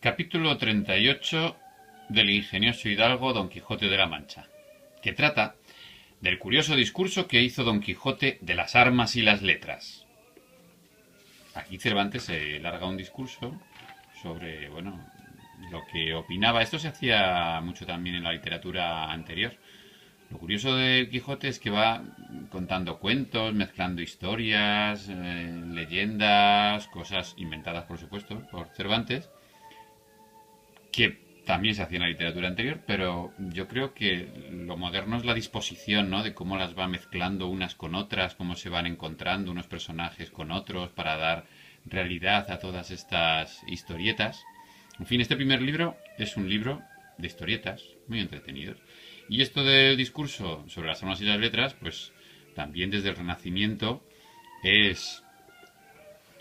Capítulo 38 del ingenioso hidalgo Don Quijote de la Mancha, que trata del curioso discurso que hizo Don Quijote de las armas y las letras. Aquí Cervantes se larga un discurso sobre, lo que opinaba. Esto se hacía mucho también en la literatura anterior. Lo curioso de Quijote es que va contando cuentos, mezclando historias, leyendas, cosas inventadas, por supuesto, por Cervantes, que también se hacía en la literatura anterior, pero yo creo que lo moderno es la disposición, ¿no?, de cómo las va mezclando unas con otras, cómo se van encontrando unos personajes con otros para dar realidad a todas estas historietas. En fin, este primer libro es un libro de historietas muy entretenidos. Y esto del discurso sobre las armas y las letras, pues también desde el Renacimiento es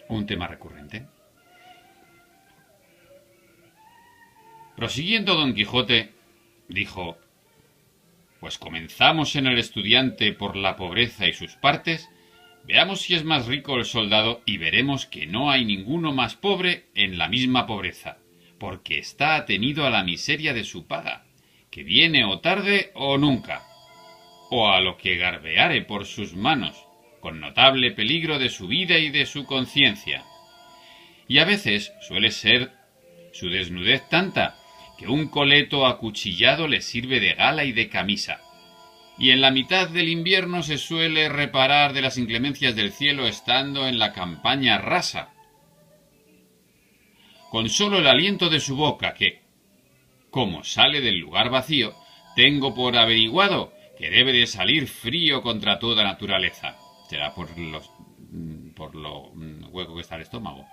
un tema recurrente. Prosiguiendo Don Quijote, dijo: pues comenzamos en el estudiante por la pobreza y sus partes, veamos si es más rico el soldado y veremos que no hay ninguno más pobre en la misma pobreza, porque está atenido a la miseria de su paga, que viene o tarde o nunca, o a lo que garbeare por sus manos, con notable peligro de su vida y de su conciencia. Y a veces suele ser su desnudez tanta que un coleto acuchillado le sirve de gala y de camisa, y en la mitad del invierno se suele reparar de las inclemencias del cielo estando en la campaña rasa, con solo el aliento de su boca que, como sale del lugar vacío, tengo por averiguado que debe de salir frío contra toda naturaleza. Será por lo hueco que está el estómago.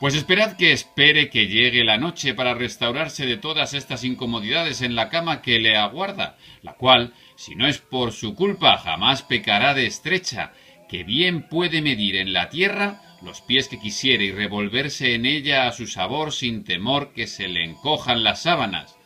Pues esperad que espere que llegue la noche para restaurarse de todas estas incomodidades en la cama que le aguarda, la cual, si no es por su culpa, jamás pecará de estrecha, que bien puede medir en la tierra los pies que quisiere y revolverse en ella a su sabor sin temor que se le encojan las sábanas.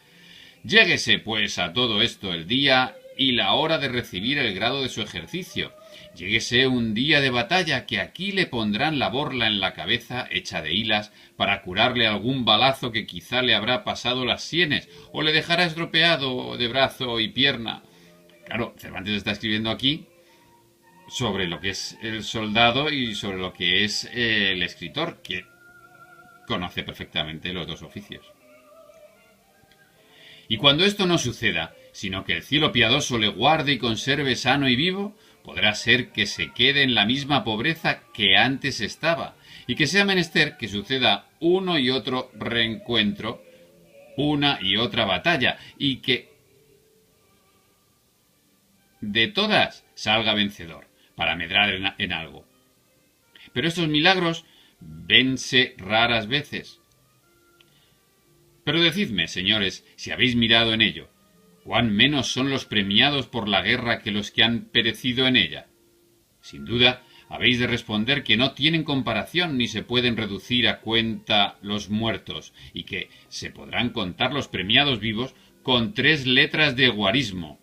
Lléguese, pues, a todo esto el día y la hora de recibir el grado de su ejercicio. Lléguese un día de batalla que aquí le pondrán la borla en la cabeza hecha de hilas para curarle algún balazo que quizá le habrá pasado las sienes o le dejará estropeado de brazo y pierna. Claro, Cervantes está escribiendo aquí sobre lo que es el soldado y sobre lo que es el escritor, que conoce perfectamente los dos oficios. Y cuando esto no suceda, sino que el cielo piadoso le guarde y conserve sano y vivo, podrá ser que se quede en la misma pobreza que antes estaba, y que sea menester que suceda uno y otro reencuentro, una y otra batalla, y que de todas salga vencedor, para medrar en algo. Pero estos milagros vense raras veces. Pero decidme, señores, si habéis mirado en ello, ¿cuán menos son los premiados por la guerra que los que han perecido en ella? Sin duda, habéis de responder que no tienen comparación ni se pueden reducir a cuenta los muertos, y que se podrán contar los premiados vivos con 3 letras de guarismo.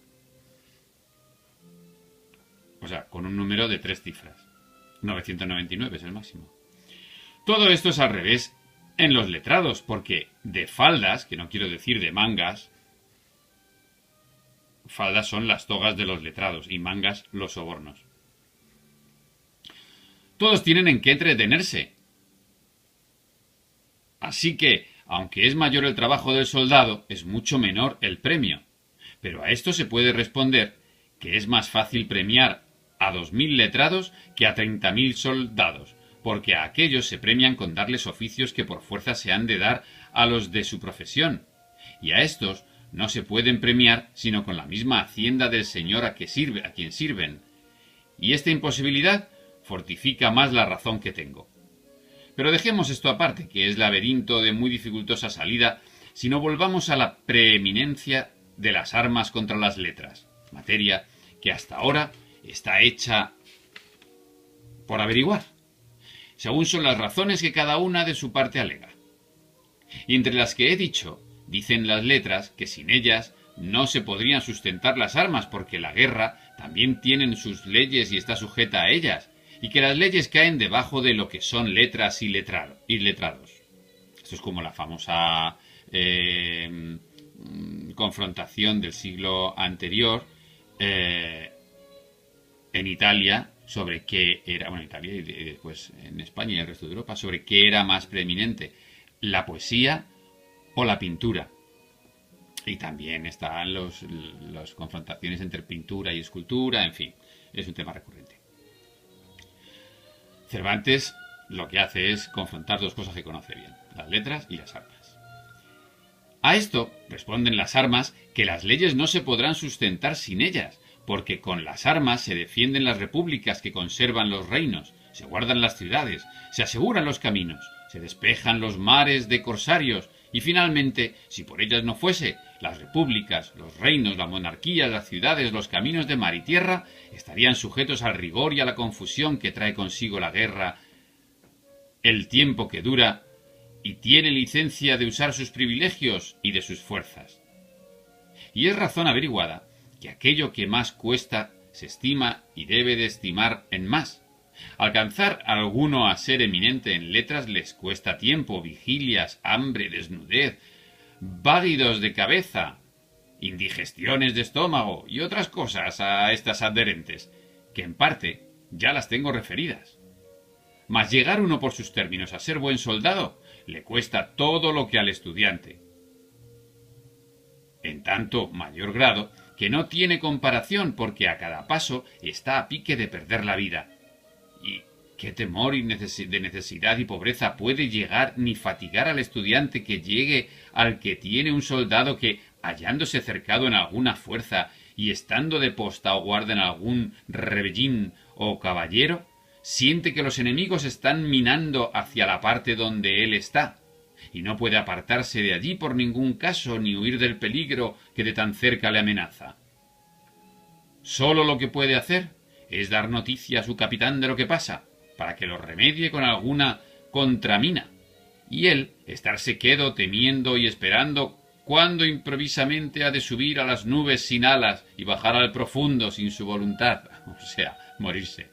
O sea, con un número de 3 cifras. 999 es el máximo. Todo esto es al revés en los letrados, porque de faldas, que no quiero decir de mangas, faldas son las togas de los letrados y mangas los sobornos. Todos tienen en qué entretenerse. Así que, aunque es mayor el trabajo del soldado, es mucho menor el premio. Pero a esto se puede responder que es más fácil premiar a 2000 letrados que a 30.000 soldados, porque a aquellos se premian con darles oficios que por fuerza se han de dar a los de su profesión, y a estos no se pueden premiar sino con la misma hacienda del señor a quien sirven, y esta imposibilidad fortifica más la razón que tengo. Pero dejemos esto aparte, que es laberinto de muy dificultosa salida, sino volvamos a la preeminencia de las armas contra las letras, materia que hasta ahora está hecha por averiguar, según son las razones que cada una de su parte alega. Y entre las que he dicho, dicen las letras que sin ellas no se podrían sustentar las armas, porque la guerra también tiene sus leyes y está sujeta a ellas, y que las leyes caen debajo de lo que son letras y letrados. Esto Esto es como la famosa confrontación del siglo anterior en Italia sobre qué era, bueno, en Italia y después en España y el resto de Europa, sobre qué era más preeminente, la poesía o la pintura. Y también están las confrontaciones entre pintura y escultura, en fin, es un tema recurrente. Cervantes lo que hace es confrontar dos cosas que conoce bien, las letras y las armas. A esto responden las armas que las leyes no se podrán sustentar sin ellas, porque con las armas se defienden las repúblicas que conservan los reinos, se guardan las ciudades, se aseguran los caminos, se despejan los mares de corsarios, y finalmente, si por ellas no fuese, las repúblicas, los reinos, la monarquía, las ciudades, los caminos de mar y tierra estarían sujetos al rigor y a la confusión que trae consigo la guerra, el tiempo que dura, y tiene licencia de usar sus privilegios y de sus fuerzas. Y es razón averiguada que aquello que más cuesta se estima y debe de estimar en más. Alcanzar a alguno a ser eminente en letras les cuesta tiempo, vigilias, hambre, desnudez, váguidos de cabeza, indigestiones de estómago y otras cosas a estas adherentes, que en parte ya las tengo referidas. Mas llegar uno por sus términos a ser buen soldado le cuesta todo lo que al estudiante. En tanto mayor grado que no tiene comparación porque a cada paso está a pique de perder la vida. ¿Y qué temor de necesidad y pobreza puede llegar ni fatigar al estudiante que llegue al que tiene un soldado que, hallándose cercado en alguna fuerza y estando de posta o guarda en algún rebellín o caballero, siente que los enemigos están minando hacia la parte donde él está, y no puede apartarse de allí por ningún caso ni huir del peligro que de tan cerca le amenaza? Solo lo que puede hacer es dar noticia a su capitán de lo que pasa, para que lo remedie con alguna contramina, y él estarse quedo temiendo y esperando cuándo improvisamente ha de subir a las nubes sin alas y bajar al profundo sin su voluntad, o sea, morirse.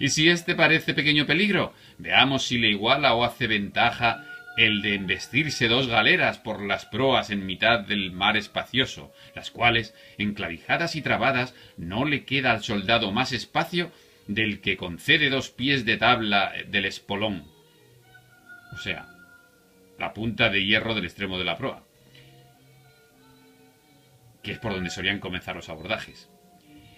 Y si este parece pequeño peligro, veamos si le iguala o hace ventaja el de embestirse 2 galeras por las proas en mitad del mar espacioso, las cuales, enclavijadas y trabadas, no le queda al soldado más espacio del que concede 2 pies de tabla del espolón, o sea, la punta de hierro del extremo de la proa, que es por donde solían comenzar los abordajes.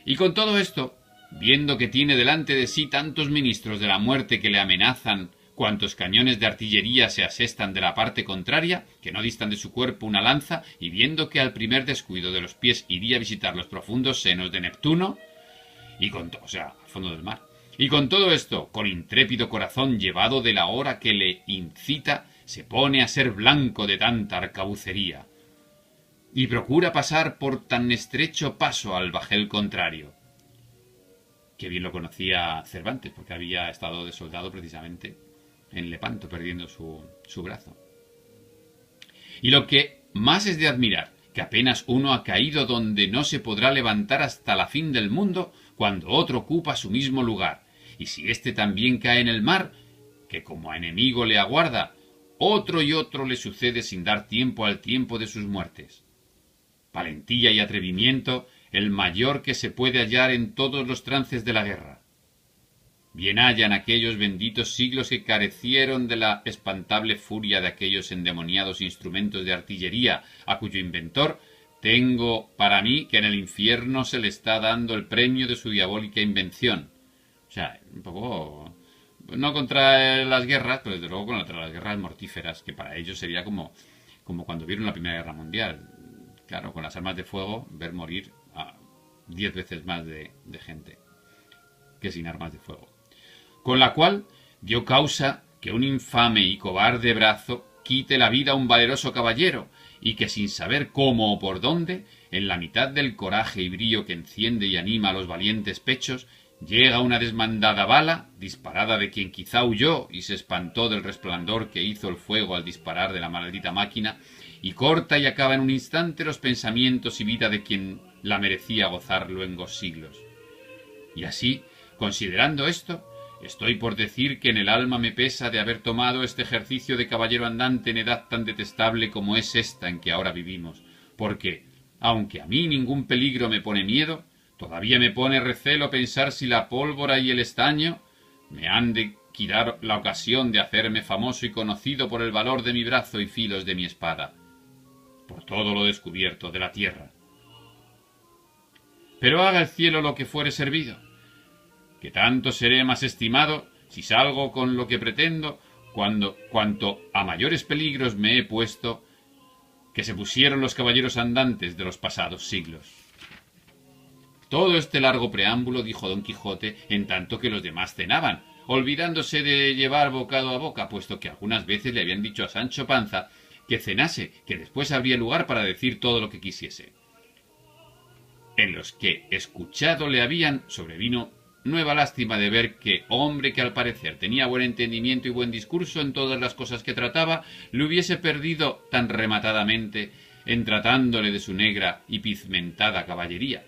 Y con todo esto, viendo que tiene delante de sí tantos ministros de la muerte que le amenazan, cuantos cañones de artillería se asestan de la parte contraria, que no distan de su cuerpo una lanza, y viendo que al primer descuido de los pies iría a visitar los profundos senos de Neptuno, o sea, al fondo del mar, y con todo esto, con intrépido corazón llevado de la hora que le incita, se pone a ser blanco de tanta arcabucería, y procura pasar por tan estrecho paso al bajel contrario. Que bien lo conocía Cervantes, porque había estado de soldado precisamente en Lepanto, perdiendo su brazo. Y lo que más es de admirar, que apenas uno ha caído donde no se podrá levantar hasta la fin del mundo, cuando otro ocupa su mismo lugar, y si éste también cae en el mar, que como a enemigo le aguarda, otro y otro le sucede sin dar tiempo al tiempo de sus muertes. Valentía y atrevimiento, el mayor que se puede hallar en todos los trances de la guerra. Bien hayan aquellos benditos siglos que carecieron de la espantable furia de aquellos endemoniados instrumentos de artillería, a cuyo inventor tengo para mí que en el infierno se le está dando el premio de su diabólica invención. O sea, un poco, no contra las guerras, pero desde luego contra las guerras mortíferas, que para ellos sería como cuando vieron la Primera Guerra Mundial. Claro, con las armas de fuego, ver morir a 10 veces más de gente que sin armas de fuego. Con la cual dio causa que un infame y cobarde brazo quite la vida a un valeroso caballero, y que sin saber cómo o por dónde, en la mitad del coraje y brío que enciende y anima a los valientes pechos, llega una desmandada bala, disparada de quien quizá huyó y se espantó del resplandor que hizo el fuego al disparar de la maldita máquina, y corta y acaba en un instante los pensamientos y vida de quien la merecía gozar luengos siglos. Y así, considerando esto, Estoy por decir que en el alma me pesa de haber tomado este ejercicio de caballero andante en edad tan detestable como es esta en que ahora vivimos, porque, aunque a mí ningún peligro me pone miedo, todavía me pone recelo pensar si la pólvora y el estaño me han de quitar la ocasión de hacerme famoso y conocido por el valor de mi brazo y filos de mi espada, por todo lo descubierto de la tierra. Pero haga el cielo lo que fuere servido, que tanto seré más estimado si salgo con lo que pretendo, cuanto a mayores peligros me he puesto que se pusieron los caballeros andantes de los pasados siglos. Todo este largo preámbulo dijo don Quijote en tanto que los demás cenaban, olvidándose de llevar bocado a boca, puesto que algunas veces le habían dicho a Sancho Panza que cenase, que después habría lugar para decir todo lo que quisiese. En los que escuchado le habían sobrevino nueva lástima de ver que hombre que al parecer tenía buen entendimiento y buen discurso en todas las cosas que trataba, le hubiese perdido tan rematadamente en tratándole de su negra y pigmentada caballería.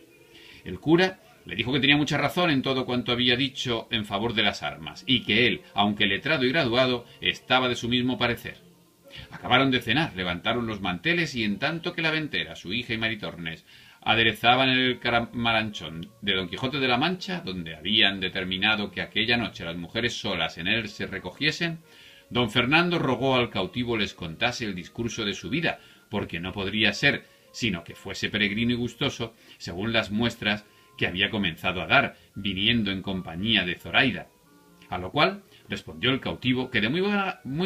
El cura le dijo que tenía mucha razón en todo cuanto había dicho en favor de las armas, y que él, aunque letrado y graduado, estaba de su mismo parecer. Acabaron de cenar, levantaron los manteles, y en tanto que la ventera, su hija y Maritornes aderezaban el camaranchón de Don Quijote de la Mancha, donde habían determinado que aquella noche las mujeres solas en él se recogiesen, don Fernando rogó al cautivo les contase el discurso de su vida, porque no podría ser sino que fuese peregrino y gustoso, según las muestras que había comenzado a dar, viniendo en compañía de Zoraida. A lo cual respondió el cautivo que de muy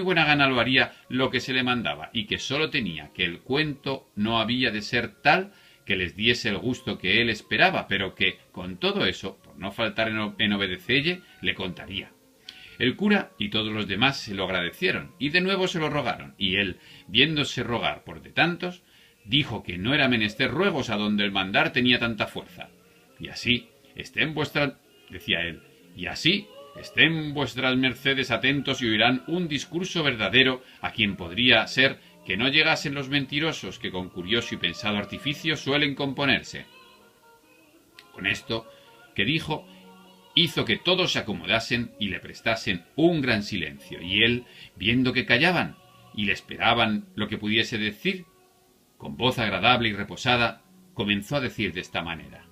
buena gana lo haría lo que se le mandaba, y que sólo tenía que el cuento no había de ser tal que les diese el gusto que él esperaba, pero que, con todo eso, por no faltar en obedecelle, le contaría. El cura y todos los demás se lo agradecieron, y de nuevo se lo rogaron, y él, viéndose rogar por de tantos, dijo que no era menester ruegos a donde el mandar tenía tanta fuerza. Y así estén vuestras, decía él, y así estén vuestras mercedes atentos y oirán un discurso verdadero a quien podría ser que no llegasen los mentirosos que con curioso y pensado artificio suelen componerse. Con esto que dijo, hizo que todos se acomodasen y le prestasen un gran silencio, y él, viendo que callaban y le esperaban lo que pudiese decir, con voz agradable y reposada, comenzó a decir de esta manera: